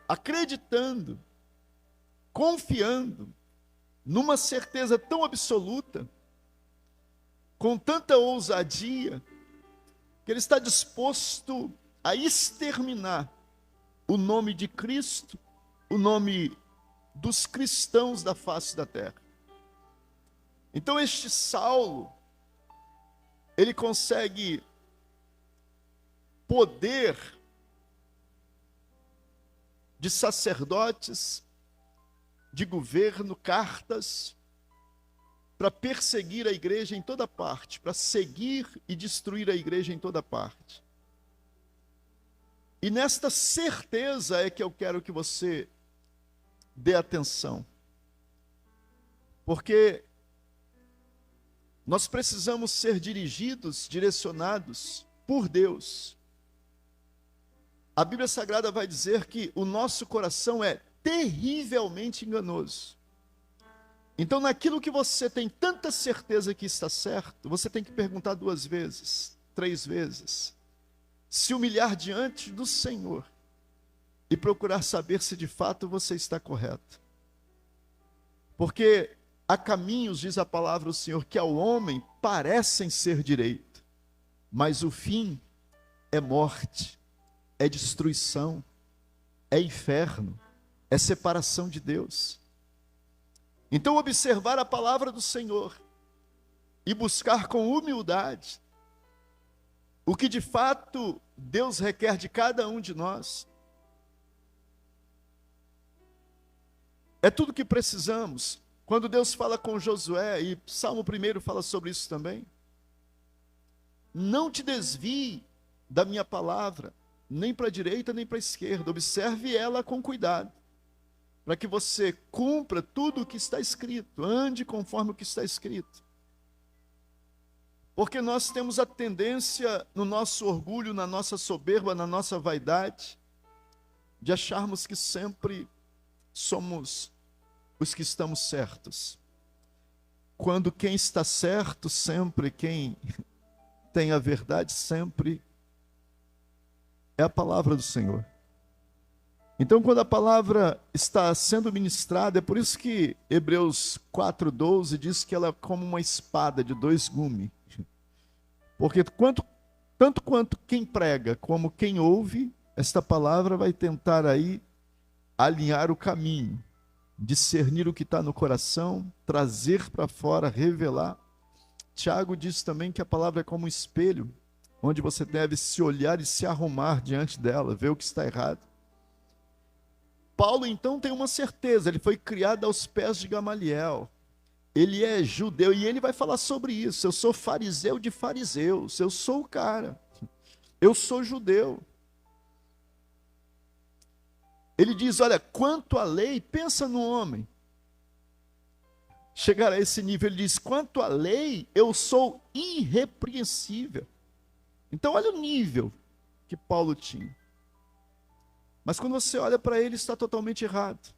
acreditando, confiando, numa certeza tão absoluta, com tanta ousadia, que ele está disposto a exterminar o nome de Cristo, o nome dos cristãos da face da terra. Então este Saulo, ele consegue poder de sacerdotes, de governo, cartas, para perseguir a igreja em toda parte, para seguir e destruir a igreja em toda parte. E nesta certeza é que eu quero que você dê atenção. Porque nós precisamos ser dirigidos, direcionados por Deus. A Bíblia Sagrada vai dizer que o nosso coração é terrivelmente enganoso. Então, naquilo que você tem tanta certeza que está certo, você tem que perguntar 2 vezes, 3 vezes, se humilhar diante do Senhor e procurar saber se de fato você está correto. Porque há caminhos, diz a palavra do Senhor, que ao homem parecem ser direito, mas o fim é morte, é destruição, é inferno, é separação de Deus. Então, observar a palavra do Senhor e buscar com humildade o que de fato Deus requer de cada um de nós, é tudo que precisamos. Quando Deus fala com Josué, e Salmo 1 fala sobre isso também, não te desvie da minha palavra, nem para a direita nem para a esquerda, observe ela com cuidado, para que você cumpra tudo o que está escrito, ande conforme o que está escrito. Porque nós temos a tendência, no nosso orgulho, na nossa soberba, na nossa vaidade, de acharmos que sempre somos os que estamos certos. Quando quem está certo sempre, quem tem a verdade sempre, é a palavra do Senhor. Então, quando a palavra está sendo ministrada, é por isso que Hebreus 4:12 diz que ela é como uma espada de 2 gumes. Porque tanto quanto quem prega, como quem ouve, esta palavra vai tentar aí alinhar o caminho, discernir o que está no coração, trazer para fora, revelar. Tiago diz também que a palavra é como um espelho, onde você deve se olhar e se arrumar diante dela, ver o que está errado. Paulo, então, tem uma certeza, ele foi criado aos pés de Gamaliel, ele é judeu, e ele vai falar sobre isso. Eu sou fariseu de fariseus, eu sou o cara, eu sou judeu. Ele diz, olha, quanto à lei, pensa no homem. Chegar a esse nível, ele diz, quanto à lei, eu sou irrepreensível. Então, olha o nível que Paulo tinha. Mas quando você olha para ele, está totalmente errado.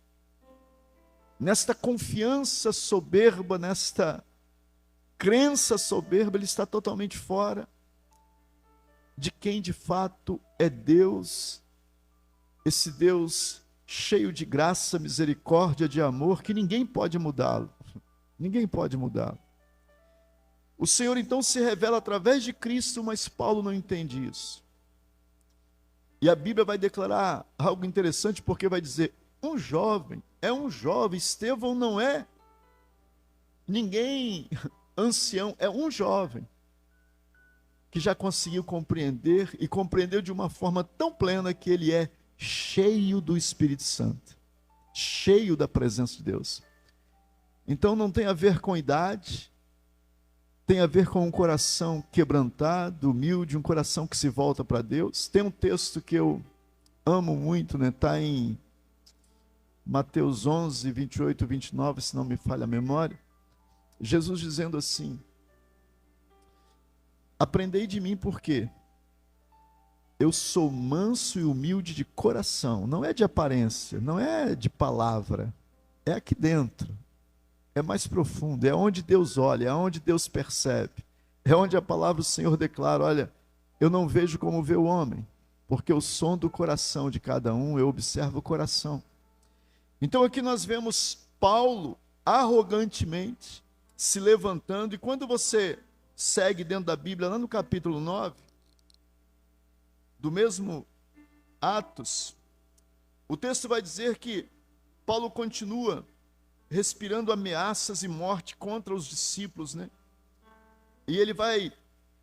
Nesta confiança soberba, nesta crença soberba, ele está totalmente fora de quem de fato é Deus, esse Deus cheio de graça, misericórdia, de amor, que ninguém pode mudá-lo. Ninguém pode mudá-lo. O Senhor então se revela através de Cristo, mas Paulo não entende isso. E a Bíblia vai declarar algo interessante, porque vai dizer, um jovem, Estevão não é ninguém ancião, é um jovem, que já conseguiu compreender, e compreendeu de uma forma tão plena, que ele é cheio do Espírito Santo, cheio da presença de Deus. Então não tem a ver com idade, tem a ver com um coração quebrantado, humilde, um coração que se volta para Deus. Tem um texto que eu amo muito, né? Está em Mateus 11, 28, 29, se não me falha a memória. Jesus dizendo assim, aprendei de mim porque eu sou manso e humilde de coração. Não é de aparência, não é de palavra, é aqui dentro. É mais profundo, é onde Deus olha, é onde Deus percebe, é onde a palavra do Senhor declara, olha, eu não vejo como vê o homem, porque o som do coração de cada um, eu observo o coração. Então aqui nós vemos Paulo arrogantemente se levantando, e quando você segue dentro da Bíblia, lá no capítulo 9, do mesmo Atos, o texto vai dizer que Paulo continua respirando ameaças e morte contra os discípulos, né? E ele vai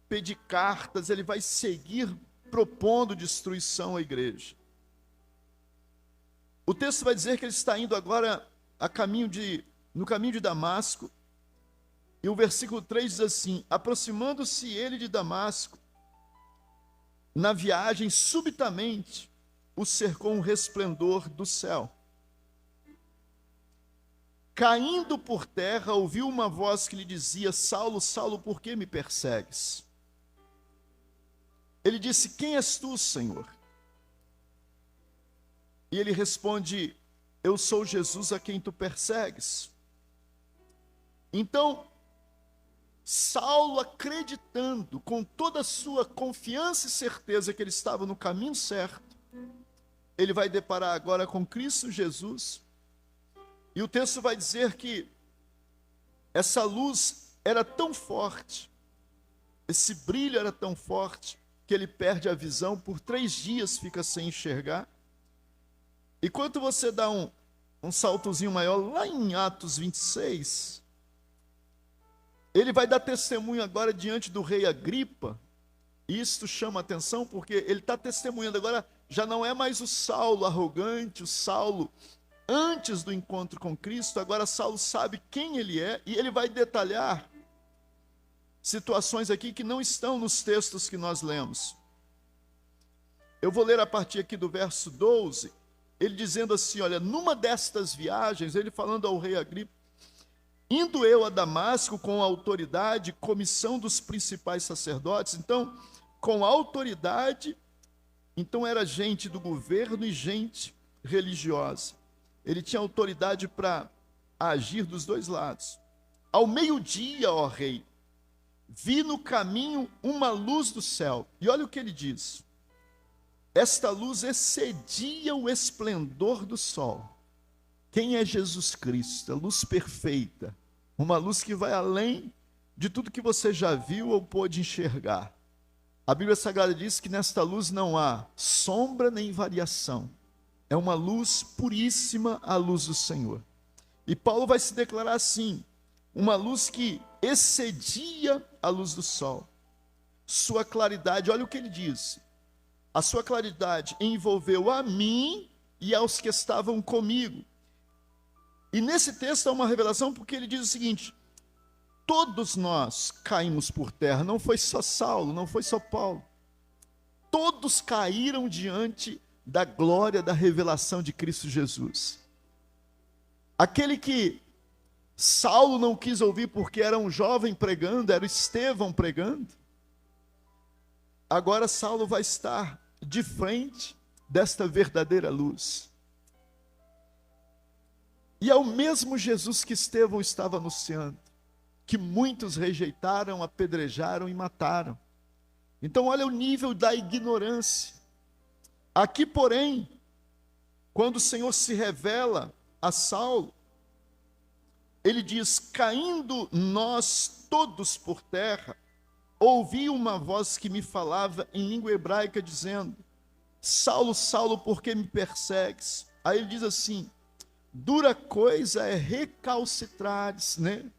pedir cartas, ele vai seguir propondo destruição à igreja. O texto vai dizer que ele está indo agora no caminho de Damasco, e o versículo 3 diz assim: aproximando-se ele de Damasco, na viagem, subitamente o cercou um resplendor do céu. Caindo por terra, ouviu uma voz que lhe dizia: Saulo, Saulo, por que me persegues? Ele disse: quem és tu, Senhor? E ele responde: eu sou Jesus a quem tu persegues. Então, Saulo, acreditando com toda a sua confiança e certeza que ele estava no caminho certo, ele vai deparar agora com Cristo Jesus. E o texto vai dizer que essa luz era tão forte, esse brilho era tão forte, que ele perde a visão, por 3 dias fica sem enxergar. E quando você dá um saltozinho maior, lá em Atos 26, ele vai dar testemunho agora diante do rei Agripa. Isto chama atenção porque ele está testemunhando agora, já não é mais o Saulo arrogante, o Saulo antes do encontro com Cristo. Agora Saulo sabe quem ele é, e ele vai detalhar situações aqui que não estão nos textos que nós lemos. Eu vou ler a partir aqui do verso 12, ele dizendo assim, olha, numa destas viagens, ele falando ao rei Agripa: indo eu a Damasco com a autoridade, comissão dos principais sacerdotes. Então, com autoridade, então era gente do governo e gente religiosa. Ele tinha autoridade para agir dos dois lados. Ao meio-dia, ó rei, vi no caminho uma luz do céu. E olha o que ele diz: esta luz excedia o esplendor do sol. Quem é Jesus Cristo? A luz perfeita, uma luz que vai além de tudo que você já viu ou pôde enxergar. A Bíblia Sagrada diz que nesta luz não há sombra nem variação. É uma luz puríssima, a luz do Senhor. E Paulo vai se declarar assim: uma luz que excedia a luz do sol. Sua claridade, olha o que ele diz: a sua claridade envolveu a mim e aos que estavam comigo. E nesse texto há uma revelação, porque ele diz o seguinte: todos nós caímos por terra. Não foi só Saulo, não foi só Paulo. Todos caíram diante da glória da revelação de Cristo Jesus. Aquele que Saulo não quis ouvir porque era um jovem pregando, era Estevão pregando, agora Saulo vai estar de frente desta verdadeira luz. E é o mesmo Jesus que Estevão estava anunciando, que muitos rejeitaram, apedrejaram e mataram. Então olha o nível da ignorância. Aqui, porém, quando o Senhor se revela a Saulo, ele diz: caindo nós todos por terra, ouvi uma voz que me falava em língua hebraica, dizendo: Saulo, Saulo, por que me persegues? Aí ele diz assim: dura coisa é recalcitrares, né?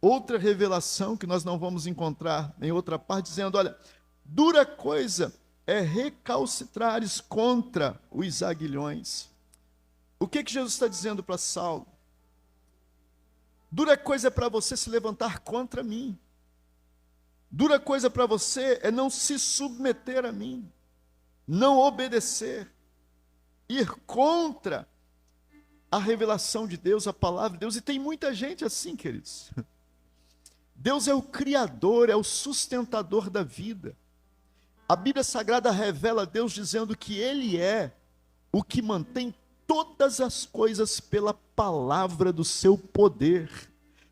Outra revelação que nós não vamos encontrar em outra parte, dizendo: olha, dura coisa é recalcitrares contra os aguilhões. O que Jesus está dizendo para Saulo? Dura coisa é para você se levantar contra mim. Dura coisa para você é não se submeter a mim, não obedecer, ir contra a revelação de Deus, a palavra de Deus. E tem muita gente assim, queridos. Deus é o Criador, é o sustentador da vida. A Bíblia Sagrada revela Deus dizendo que Ele é o que mantém todas as coisas pela palavra do seu poder.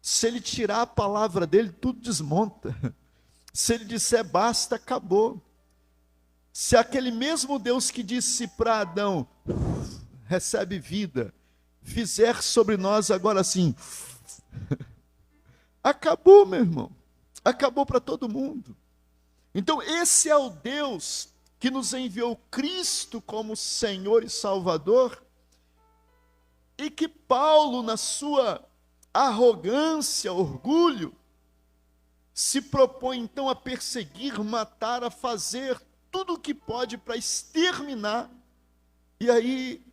Se Ele tirar a palavra dele, tudo desmonta. Se Ele disser basta, acabou. Se aquele mesmo Deus que disse para Adão, recebe vida, fizer sobre nós agora assim, acabou, meu irmão. Acabou para todo mundo. Então esse é o Deus que nos enviou Cristo como Senhor e Salvador, e que Paulo, na sua arrogância, orgulho, se propõe então a perseguir, matar, a fazer tudo o que pode para exterminar. E aí,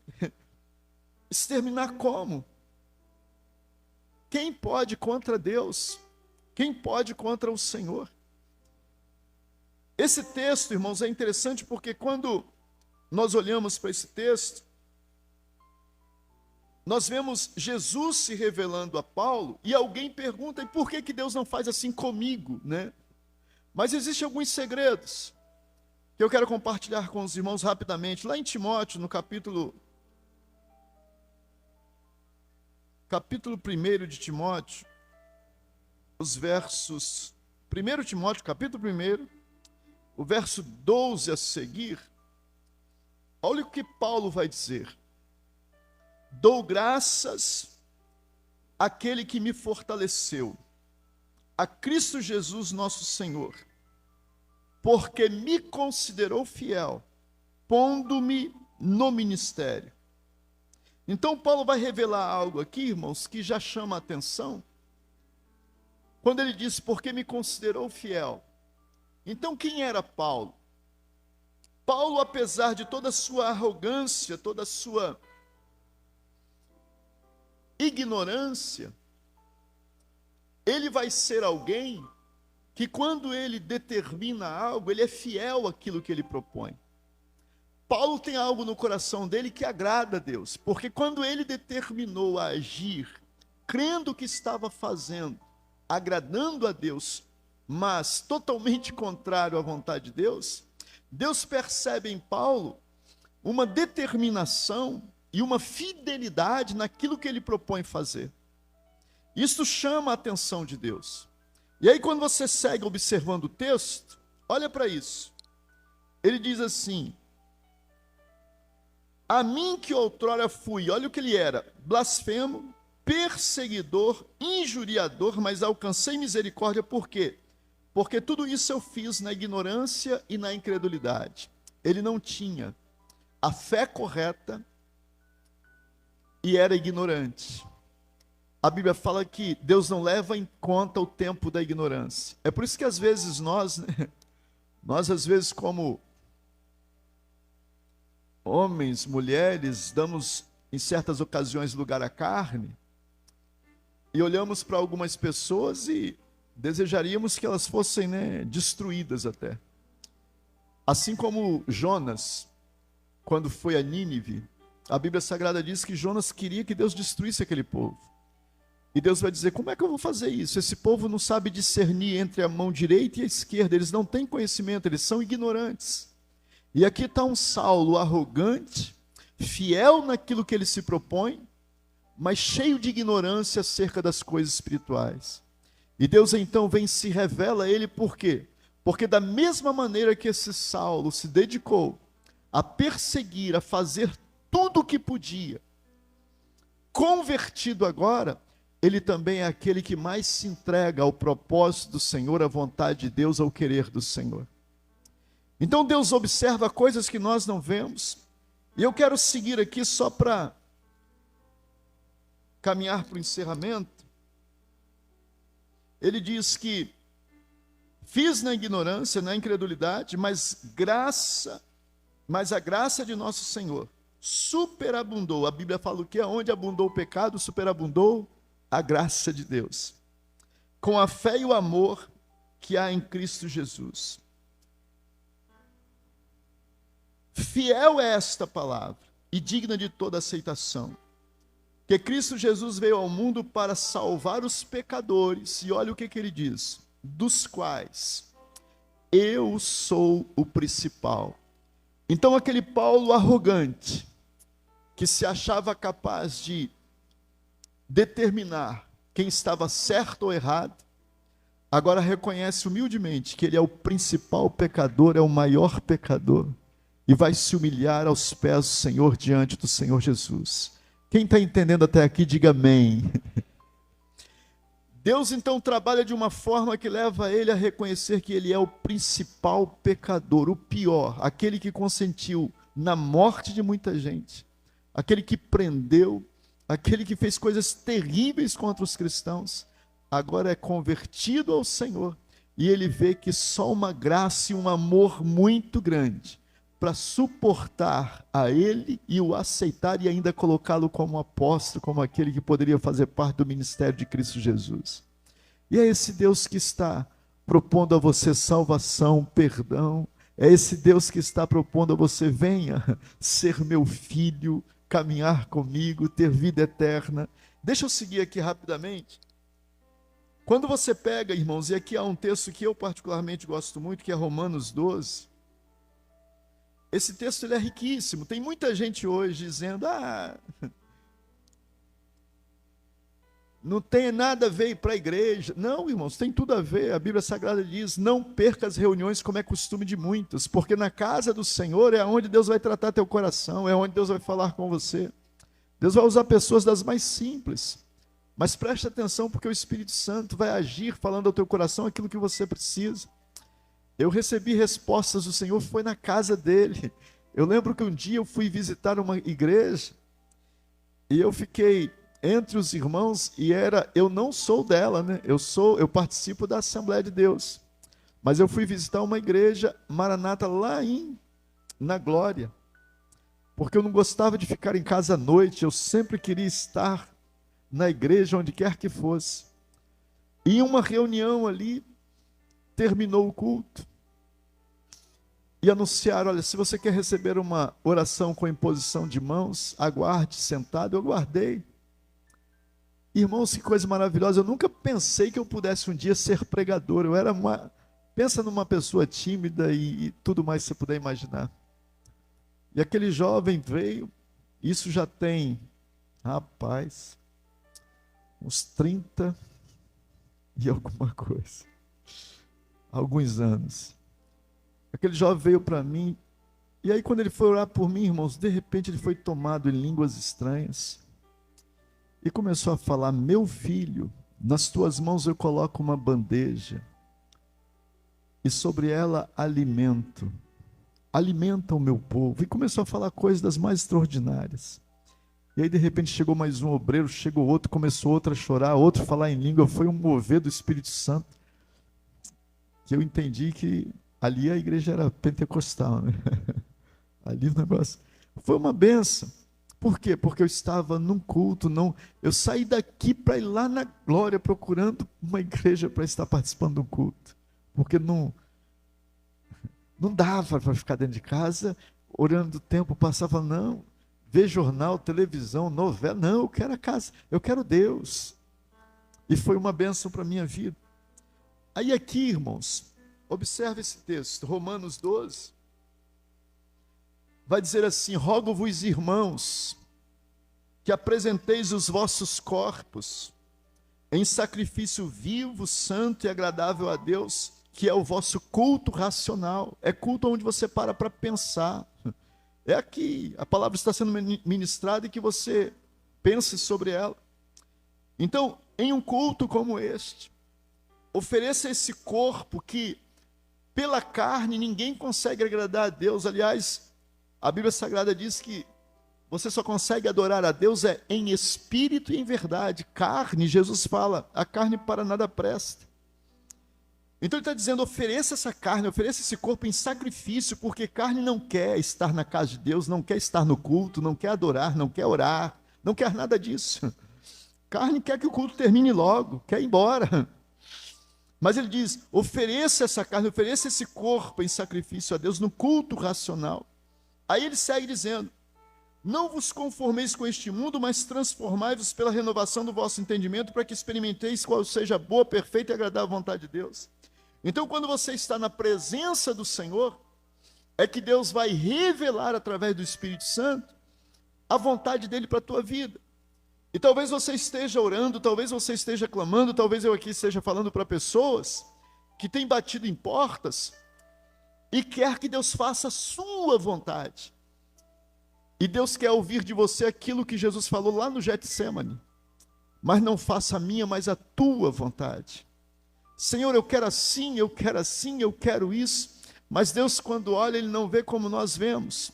exterminar como? Quem pode contra Deus? Quem pode contra o Senhor? Esse texto, irmãos, é interessante porque quando nós olhamos para esse texto, nós vemos Jesus se revelando a Paulo, e alguém pergunta, e por que Deus não faz assim comigo, né? Mas existem alguns segredos que eu quero compartilhar com os irmãos rapidamente. Lá em Timóteo, no capítulo 1 de Timóteo, os versos, 1 Timóteo, capítulo 1, o verso 12 a seguir, olha o que Paulo vai dizer. Dou graças àquele que me fortaleceu, a Cristo Jesus nosso Senhor, porque me considerou fiel, pondo-me no ministério. Então Paulo vai revelar algo aqui, irmãos, que já chama a atenção, quando ele diz, porque me considerou fiel. Então quem era Paulo? Paulo, apesar de toda a sua arrogância, toda a sua ignorância, ele vai ser alguém que quando ele determina algo, ele é fiel àquilo que ele propõe. Paulo tem algo no coração dele que agrada a Deus, porque quando ele determinou a agir, crendo que estava fazendo, agradando a Deus, mas totalmente contrário à vontade de Deus, Deus percebe em Paulo uma determinação e uma fidelidade naquilo que ele propõe fazer. Isso chama a atenção de Deus. E aí quando você segue observando o texto, olha para isso. Ele diz assim, a mim que outrora fui, olha o que ele era, blasfemo, perseguidor, injuriador, mas alcancei misericórdia, por quê? Porque tudo isso eu fiz na ignorância e na incredulidade. Ele não tinha a fé correta e era ignorante. A Bíblia fala que Deus não leva em conta o tempo da ignorância. É por isso que às vezes nós às vezes como homens, mulheres, damos em certas ocasiões lugar à carne e olhamos para algumas pessoas e desejaríamos que elas fossem, destruídas até. Assim como Jonas, quando foi a Nínive, a Bíblia Sagrada diz que Jonas queria que Deus destruísse aquele povo. E Deus vai dizer, como é que eu vou fazer isso? Esse povo não sabe discernir entre a mão direita e a esquerda, eles não têm conhecimento, eles são ignorantes. E aqui está um Saulo arrogante, fiel naquilo que ele se propõe, mas cheio de ignorância acerca das coisas espirituais. E Deus então vem e se revela a ele, por quê? Porque da mesma maneira que esse Saulo se dedicou a perseguir, a fazer tudo o que podia, convertido agora, ele também é aquele que mais se entrega ao propósito do Senhor, à vontade de Deus, ao querer do Senhor. Então Deus observa coisas que nós não vemos, e eu quero seguir aqui só para caminhar para o encerramento. Ele diz que fiz na ignorância, na incredulidade, mas a graça de nosso Senhor superabundou. A Bíblia fala o que? Onde abundou o pecado, superabundou a graça de Deus, com a fé e o amor que há em Cristo Jesus. Fiel é esta palavra e digna de toda aceitação, que Cristo Jesus veio ao mundo para salvar os pecadores, e olha o que ele diz, dos quais eu sou o principal. Então aquele Paulo arrogante, que se achava capaz de determinar quem estava certo ou errado, agora reconhece humildemente que ele é o principal pecador, é o maior pecador, e vai se humilhar aos pés do Senhor, diante do Senhor Jesus. Quem está entendendo até aqui, diga amém. Deus então trabalha de uma forma que leva ele a reconhecer que ele é o principal pecador, o pior, aquele que consentiu na morte de muita gente, aquele que prendeu, aquele que fez coisas terríveis contra os cristãos, agora é convertido ao Senhor, e ele vê que só uma graça e um amor muito grande para suportar a ele e o aceitar e ainda colocá-lo como apóstolo, como aquele que poderia fazer parte do ministério de Cristo Jesus. E é esse Deus que está propondo a você salvação, perdão. É esse Deus que está propondo a você: venha ser meu filho, caminhar comigo, ter vida eterna. Deixa eu seguir aqui rapidamente. Quando você pega, irmãos, e aqui há um texto que eu particularmente gosto muito, que é Romanos 12. Esse texto ele é riquíssimo. Tem muita gente hoje dizendo: não tem nada a ver ir para a igreja. Não, irmãos, tem tudo a ver. A Bíblia Sagrada diz: não perca as reuniões como é costume de muitos, porque na casa do Senhor é onde Deus vai tratar teu coração, é onde Deus vai falar com você. Deus vai usar pessoas das mais simples, mas preste atenção, porque o Espírito Santo vai agir falando ao teu coração aquilo que você precisa. Eu recebi respostas do Senhor, foi na casa dele. Eu lembro que um dia eu fui visitar uma igreja e eu fiquei entre os irmãos, e eu não sou dela, né? Eu participo da Assembleia de Deus, mas eu fui visitar uma igreja Maranata lá na Glória, porque eu não gostava de ficar em casa à noite, eu sempre queria estar na igreja onde quer que fosse. E em uma reunião ali, terminou o culto, e anunciaram: olha, se você quer receber uma oração com imposição de mãos, aguarde sentado. Eu aguardei. Irmãos, que coisa maravilhosa. Eu nunca pensei que eu pudesse um dia ser pregador. Pensa numa pessoa tímida e tudo mais que você puder imaginar. E aquele jovem veio, isso já tem, rapaz, uns 30 e alguma coisa, alguns anos. Aquele jovem veio para mim, e aí quando ele foi orar por mim, irmãos, de repente ele foi tomado em línguas estranhas, e começou a falar: meu filho, nas tuas mãos eu coloco uma bandeja, e sobre ela alimento, alimenta o meu povo. E começou a falar coisas das mais extraordinárias. E aí de repente chegou mais um obreiro, chegou outro, começou outro a chorar, outro a falar em língua. Foi um mover do Espírito Santo, que eu entendi que ali a igreja era pentecostal, né? Ali o negócio foi uma benção. Por quê? Porque eu estava num culto, eu saí daqui para ir lá na Glória procurando uma igreja para estar participando do culto, porque não dava para ficar dentro de casa orando. O tempo passava, não, ver jornal, televisão, novela, não, eu quero a casa, eu quero Deus. E foi uma bênção para a minha vida. Aí aqui, irmãos, observe esse texto, Romanos 12, vai dizer assim: rogo-vos, irmãos, que apresenteis os vossos corpos em sacrifício vivo, santo e agradável a Deus, que é o vosso culto racional. É culto onde você para pensar. É aqui, a palavra está sendo ministrada e que você pense sobre ela. Então, em um culto como este, ofereça esse corpo que, pela carne, ninguém consegue agradar a Deus. Aliás, a Bíblia Sagrada diz que você só consegue adorar a Deus em espírito e em verdade. Carne, Jesus fala, a carne para nada presta. Então ele está dizendo: ofereça essa carne, ofereça esse corpo em sacrifício, porque carne não quer estar na casa de Deus, não quer estar no culto, não quer adorar, não quer orar, não quer nada disso. Carne quer que o culto termine logo, quer ir embora. Mas ele diz: ofereça essa carne, ofereça esse corpo em sacrifício a Deus, no culto racional. Aí ele segue dizendo: não vos conformeis com este mundo, mas transformai-vos pela renovação do vosso entendimento, para que experimenteis qual seja a boa, perfeita e agradável vontade de Deus. Então, quando você está na presença do Senhor, é que Deus vai revelar através do Espírito Santo a vontade dele para a tua vida. E talvez você esteja orando, talvez você esteja clamando, talvez eu aqui esteja falando para pessoas que têm batido em portas e quer que Deus faça a sua vontade. E Deus quer ouvir de você aquilo que Jesus falou lá no Getsemane. Mas não faça a minha, mas a tua vontade. Senhor, eu quero assim, eu quero assim, eu quero isso. Mas Deus, quando olha, Ele não vê como nós vemos.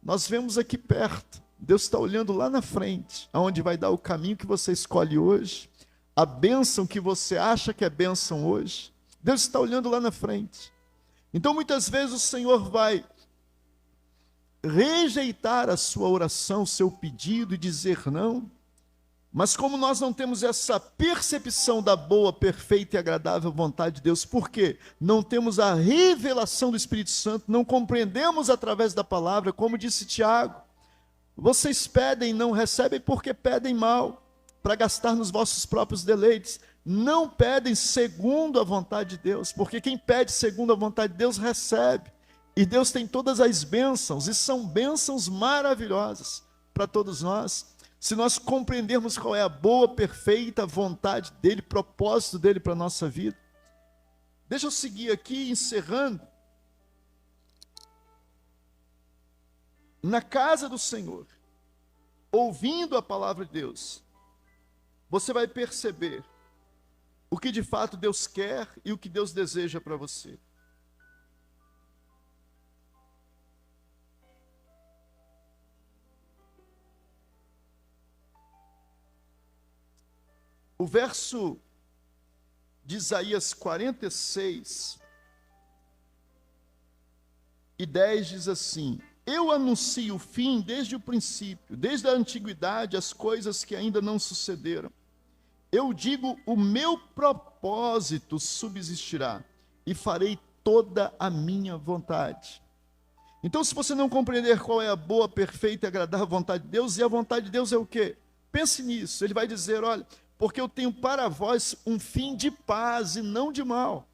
Nós vemos aqui perto. Deus está olhando lá na frente, aonde vai dar o caminho que você escolhe hoje, a bênção que você acha que é bênção hoje. Deus está olhando lá na frente. Então, muitas vezes o Senhor vai rejeitar a sua oração, o seu pedido e dizer não. Mas como nós não temos essa percepção da boa, perfeita e agradável vontade de Deus, por quê? Não temos a revelação do Espírito Santo, não compreendemos através da palavra, como disse Tiago. Vocês pedem e não recebem porque pedem mal, para gastar nos vossos próprios deleites. Não pedem segundo a vontade de Deus, porque quem pede segundo a vontade de Deus recebe. E Deus tem todas as bênçãos, e são bênçãos maravilhosas para todos nós. Se nós compreendermos qual é a boa, perfeita vontade dEle, propósito dEle para a nossa vida. Deixa eu seguir aqui, encerrando. Na casa do Senhor, ouvindo a palavra de Deus, você vai perceber o que de fato Deus quer e o que Deus deseja para você. O verso de Isaías 46 e 10 diz assim: eu anuncio o fim desde o princípio, desde a antiguidade, as coisas que ainda não sucederam. Eu digo, o meu propósito subsistirá e farei toda a minha vontade. Então, se você não compreender qual é a boa, perfeita e agradável vontade de Deus, e a vontade de Deus é o quê? Pense nisso. Ele vai dizer, olha, porque eu tenho para vós um fim de paz e não de mal.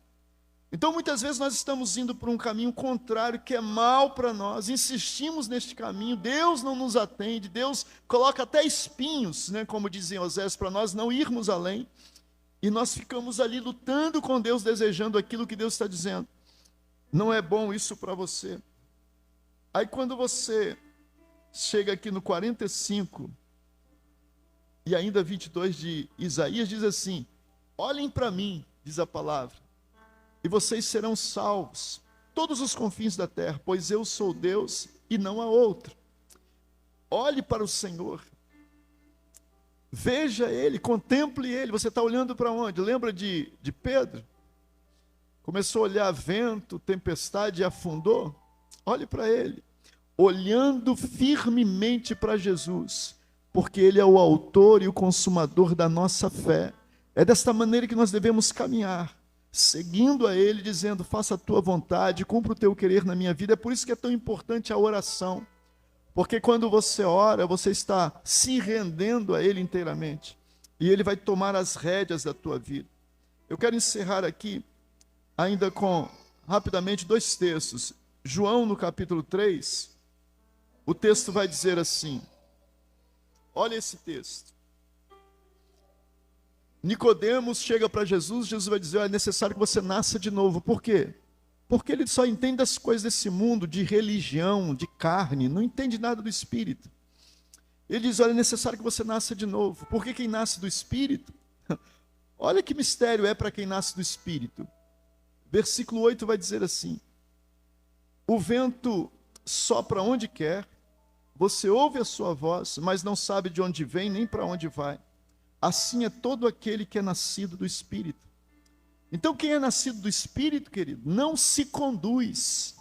Então, muitas vezes nós estamos indo por um caminho contrário, que é mal para nós, insistimos neste caminho, Deus não nos atende, Deus coloca até espinhos, né, como dizem Osés, para nós não irmos além, e nós ficamos ali lutando com Deus, desejando aquilo que Deus está dizendo. Não é bom isso para você. Aí quando você chega aqui no 45, e ainda 22 de Isaías, diz assim: olhem para mim, diz a palavra, e vocês serão salvos, todos os confins da terra, pois eu sou Deus e não há outro. Olhe para o Senhor, veja Ele, contemple Ele. Você está olhando para onde? Lembra de Pedro? Começou a olhar vento, tempestade e afundou? Olhe para Ele, olhando firmemente para Jesus, porque Ele é o autor e o consumador da nossa fé. É desta maneira que nós devemos caminhar, seguindo a Ele, dizendo, faça a tua vontade, cumpra o teu querer na minha vida. É por isso que é tão importante a oração, porque quando você ora, você está se rendendo a Ele inteiramente, e Ele vai tomar as rédeas da tua vida. Eu quero encerrar aqui, ainda com, rapidamente, 2 textos. João, no capítulo 3, o texto vai dizer assim, olha esse texto. Nicodemos chega para Jesus, Jesus vai dizer, é necessário que você nasça de novo. Por quê? Porque ele só entende as coisas desse mundo, de religião, de carne, não entende nada do Espírito. Ele diz, olha, é necessário que você nasça de novo. Porque quem nasce do Espírito, olha que mistério é para quem nasce do Espírito. Versículo 8 vai dizer assim, o vento sopra onde quer, você ouve a sua voz, mas não sabe de onde vem nem para onde vai. Assim é todo aquele que é nascido do Espírito. Então, quem é nascido do Espírito, querido, não se conduz,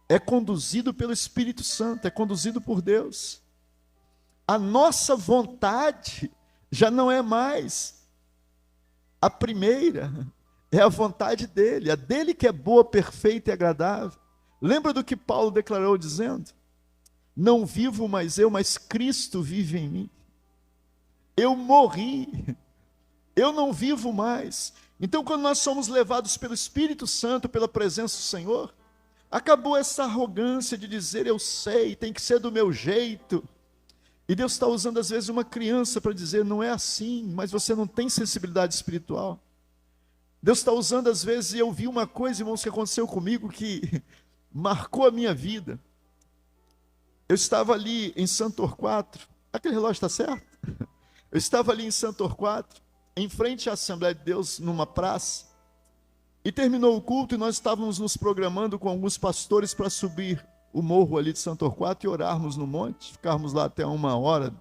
é conduzido pelo Espírito Santo, é conduzido por Deus. A nossa vontade já não é mais a primeira, é a vontade dele, a dele que é boa, perfeita e agradável. Lembra do que Paulo declarou dizendo? Não vivo mais eu, mas Cristo vive em mim. Eu morri, eu não vivo mais. Então, quando nós somos levados pelo Espírito Santo, pela presença do Senhor, acabou essa arrogância de dizer, eu sei, tem que ser do meu jeito. E Deus está usando às vezes uma criança para dizer, não é assim, mas você não tem sensibilidade espiritual. Deus está usando às vezes, e eu vi uma coisa, irmãos, que aconteceu comigo, que marcou a minha vida. Eu estava ali em Santo Torquato, aquele relógio está certo? Eu estava ali em Santo Torquato, em frente à Assembleia de Deus, numa praça, e terminou o culto e nós estávamos nos programando com alguns pastores para subir o morro ali de Santo Torquato e orarmos no monte, ficarmos lá até 1h,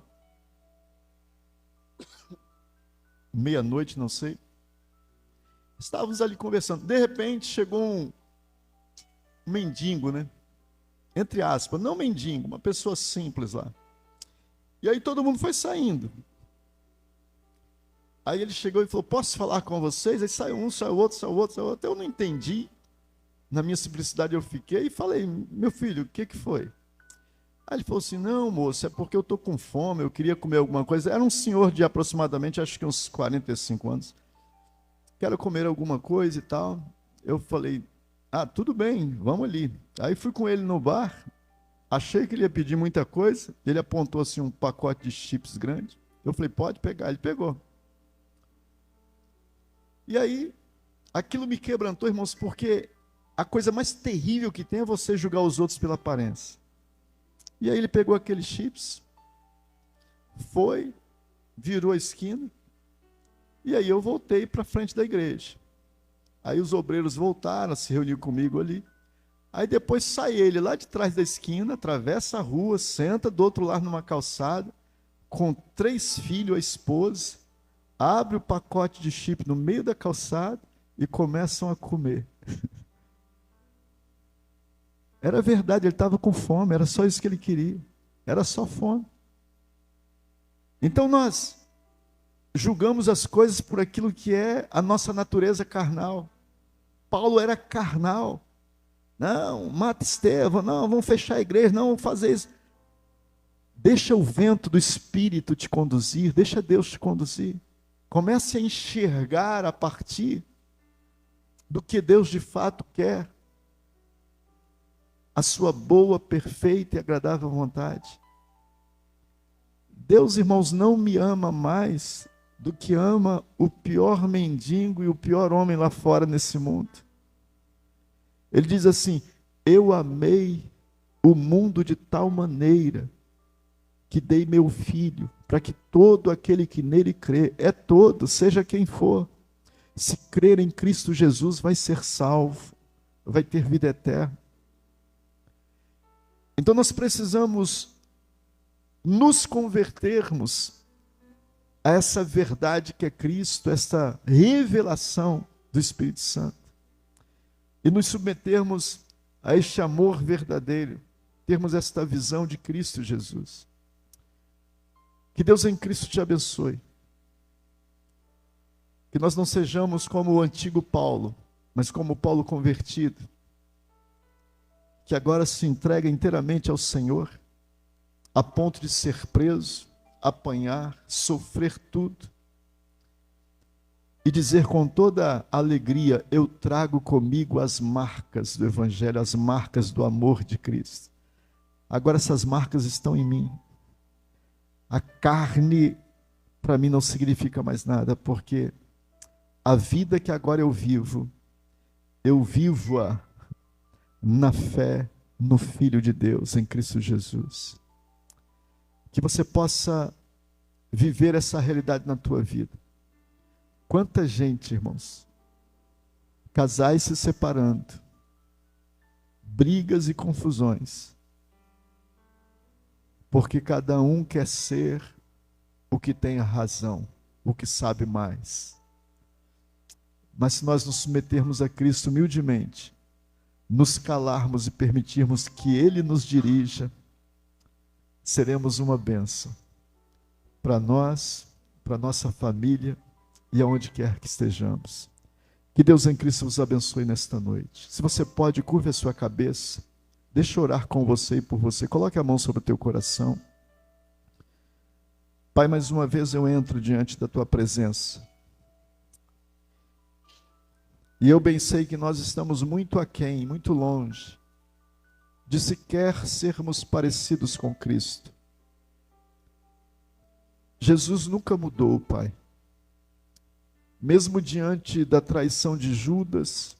meia-noite, não sei. Estávamos ali conversando, de repente chegou um mendigo, né? Entre aspas, não mendigo, uma pessoa simples lá. E aí todo mundo foi saindo. Aí ele chegou e falou, posso falar com vocês? Aí saiu um, saiu outro, saiu outro, saiu outro. Eu não entendi. Na minha simplicidade eu fiquei e falei, meu filho, o que foi? Aí ele falou assim, não, moço, é porque eu estou com fome, eu queria comer alguma coisa. Era um senhor de aproximadamente, acho que uns 45 anos. Quero comer alguma coisa e tal. Eu falei, tudo bem, vamos ali. Aí fui com ele no bar, achei que ele ia pedir muita coisa. Ele apontou assim um pacote de chips grande. Eu falei, pode pegar. Ele pegou. E aí, aquilo me quebrantou, irmãos, porque a coisa mais terrível que tem é você julgar os outros pela aparência. E aí ele pegou aqueles chips, foi, virou a esquina, e aí eu voltei para frente da igreja. Aí os obreiros voltaram, se reuniram comigo ali. Aí depois sai ele lá de trás da esquina, atravessa a rua, senta do outro lado numa calçada, com 3 filhos, a esposa, abre o pacote de chip no meio da calçada e começam a comer. Era verdade, ele estava com fome, era só isso que ele queria. Era só fome. Então nós julgamos as coisas por aquilo que é a nossa natureza carnal. Paulo era carnal. Não, mata Estevão, não, vamos fechar a igreja, não, vamos fazer isso. Deixa o vento do Espírito te conduzir, deixa Deus te conduzir. Comece a enxergar a partir do que Deus de fato quer. A sua boa, perfeita e agradável vontade. Deus, irmãos, não me ama mais do que ama o pior mendigo e o pior homem lá fora nesse mundo. Ele diz assim, eu amei o mundo de tal maneira que dei meu filho, para que todo aquele que nele crê, é todo, seja quem for, se crer em Cristo Jesus, vai ser salvo, vai ter vida eterna. Então nós precisamos nos convertermos a essa verdade que é Cristo, essa revelação do Espírito Santo, e nos submetermos a este amor verdadeiro, termos esta visão de Cristo Jesus. Que Deus em Cristo te abençoe. Que nós não sejamos como o antigo Paulo, mas como o Paulo convertido, que agora se entrega inteiramente ao Senhor, a ponto de ser preso, apanhar, sofrer tudo, e dizer com toda alegria, eu trago comigo as marcas do Evangelho, as marcas do amor de Cristo. Agora essas marcas estão em mim. A carne, para mim, não significa mais nada, porque a vida que agora eu vivo-a na fé no Filho de Deus, em Cristo Jesus. Que você possa viver essa realidade na tua vida. Quanta gente, irmãos, casais se separando, brigas e confusões, porque cada um quer ser o que tem a razão, o que sabe mais. Mas se nós nos submetermos a Cristo humildemente, nos calarmos e permitirmos que Ele nos dirija, seremos uma bênção para nós, para nossa família e aonde quer que estejamos. Que Deus em Cristo vos abençoe nesta noite. Se você pode, curve a sua cabeça. Deixa eu orar com você e por você. Coloque a mão sobre o teu coração. Pai, mais uma vez eu entro diante da tua presença. E eu bem sei que nós estamos muito aquém, muito longe, de sequer sermos parecidos com Cristo. Jesus nunca mudou, Pai. Mesmo diante da traição de Judas,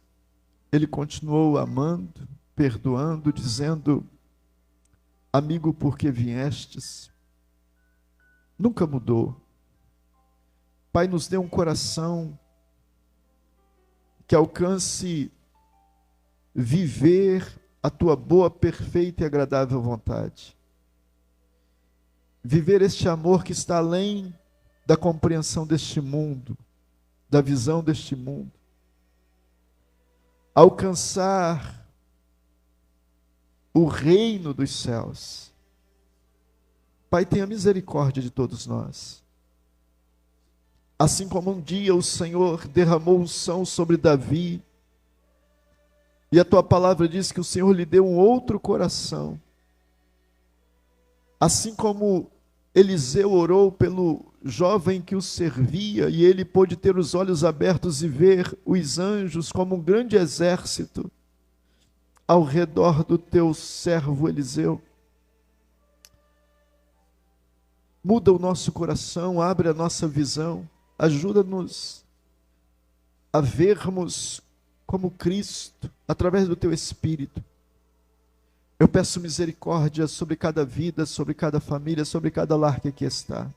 ele continuou amando, perdoando, dizendo: amigo, por que viestes? Nunca mudou. Pai, nos dê um coração que alcance viver a tua boa, perfeita e agradável vontade. Viver este amor que está além da compreensão deste mundo, da visão deste mundo. Alcançar o reino dos céus. Pai, tenha misericórdia de todos nós. Assim como um dia o Senhor derramou unção sobre Davi, e a tua palavra diz que o Senhor lhe deu um outro coração. Assim como Eliseu orou pelo jovem que o servia, e ele pôde ter os olhos abertos e ver os anjos como um grande exército ao redor do teu servo Eliseu. Muda o nosso coração, abre a nossa visão, ajuda-nos a vermos como Cristo, através do teu Espírito. Eu peço misericórdia sobre cada vida, sobre cada família, sobre cada lar que aqui está.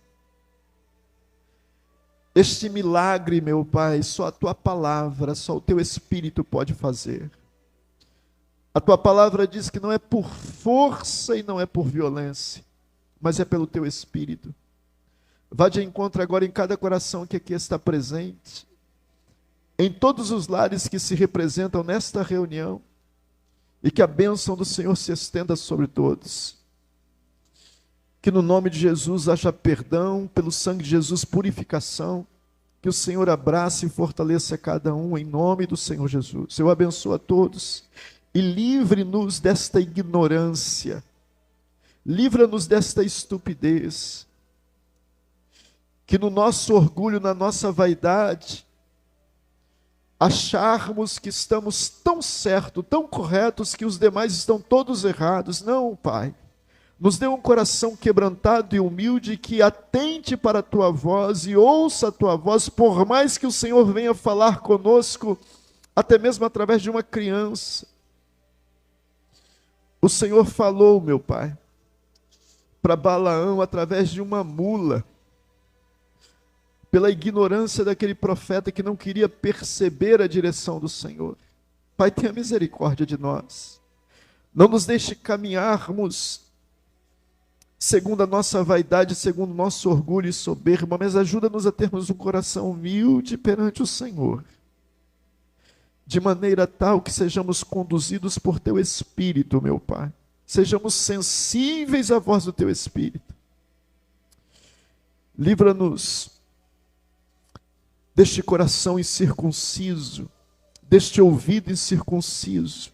Este milagre, meu Pai, só a tua palavra, só o teu Espírito pode fazer. A tua palavra diz que não é por força e não é por violência, mas é pelo teu Espírito. Vá de encontro agora em cada coração que aqui está presente, em todos os lares que se representam nesta reunião, e que a bênção do Senhor se estenda sobre todos. Que no nome de Jesus haja perdão, pelo sangue de Jesus purificação, que o Senhor abrace e fortaleça cada um em nome do Senhor Jesus. Eu abençoo a todos e livre-nos desta ignorância, livra-nos desta estupidez, que no nosso orgulho, na nossa vaidade, acharmos que estamos tão certos, tão corretos, que os demais estão todos errados. Não, Pai. Nos dê um coração quebrantado e humilde, que atente para a tua voz e ouça a tua voz, por mais que o Senhor venha falar conosco, até mesmo através de uma criança. O Senhor falou, meu Pai, para Balaão através de uma mula, pela ignorância daquele profeta que não queria perceber a direção do Senhor. Pai, tenha misericórdia de nós. Não nos deixe caminharmos segundo a nossa vaidade, segundo o nosso orgulho e soberba, mas ajuda-nos a termos um coração humilde perante o Senhor, de maneira tal que sejamos conduzidos por teu Espírito, meu Pai. Sejamos sensíveis à voz do teu Espírito. Livra-nos deste coração incircunciso, deste ouvido incircunciso,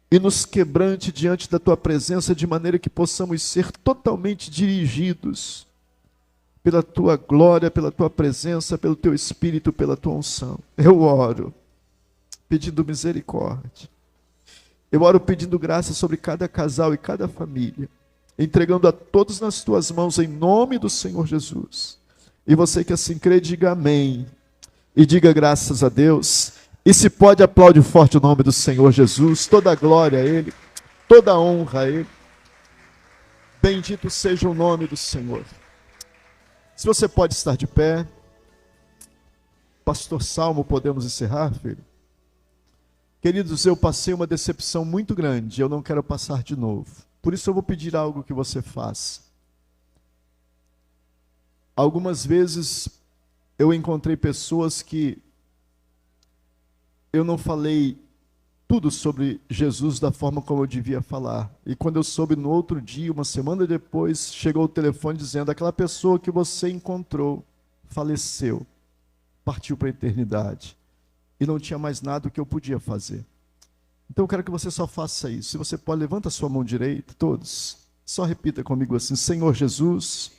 e nos quebrante diante da tua presença, de maneira que possamos ser totalmente dirigidos pela tua glória, pela tua presença, pelo teu Espírito, pela tua unção. Eu oro pedindo misericórdia. Eu oro pedindo graça sobre cada casal e cada família, entregando a todos nas tuas mãos em nome do Senhor Jesus. E você que assim crê, diga amém. E diga graças a Deus. E se pode, aplaude forte o nome do Senhor Jesus. Toda a glória a Ele, toda a honra a Ele. Bendito seja o nome do Senhor. Se você pode estar de pé. Pastor Salmo, podemos encerrar, filho? Queridos, eu passei uma decepção muito grande. Eu não quero passar de novo. Por isso eu vou pedir algo que você faça. Algumas vezes eu encontrei pessoas que eu não falei tudo sobre Jesus da forma como eu devia falar. E quando eu soube no outro dia, uma semana depois, chegou o telefone dizendo: aquela pessoa que você encontrou faleceu, partiu para a eternidade. E não tinha mais nada que eu podia fazer. Então eu quero que você só faça isso. Se você pode, levanta a sua mão direita, todos. Só repita comigo assim: Senhor Jesus,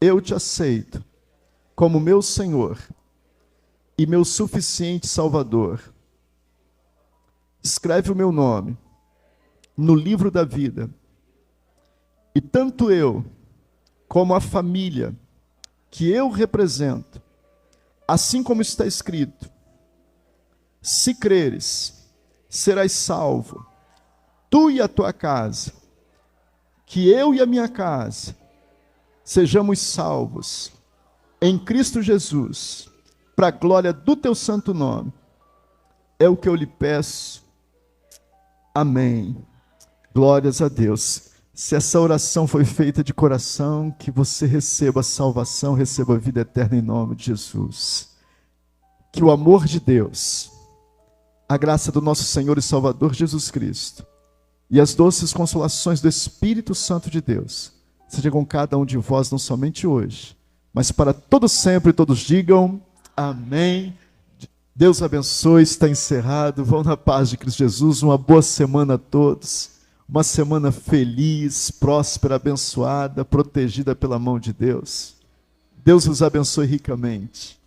eu te aceito como meu Senhor e meu suficiente Salvador. Escreve o meu nome no livro da vida. E tanto eu como a família que eu represento, assim como está escrito: se creres, serás salvo, tu e a tua casa. Que eu e a minha casa sejamos salvos em Cristo Jesus, para a glória do teu santo nome. É o que eu lhe peço. Amém. Glórias a Deus. Se essa oração foi feita de coração, que você receba a salvação, receba a vida eterna em nome de Jesus. Que o amor de Deus, a graça do nosso Senhor e Salvador Jesus Cristo e as doces consolações do Espírito Santo de Deus seja com cada um de vós, não somente hoje, mas para todo sempre. Todos digam amém. Deus abençoe, está encerrado. Vão na paz de Cristo Jesus. Uma boa semana a todos. Uma semana feliz, próspera, abençoada, protegida pela mão de Deus. Deus os abençoe ricamente.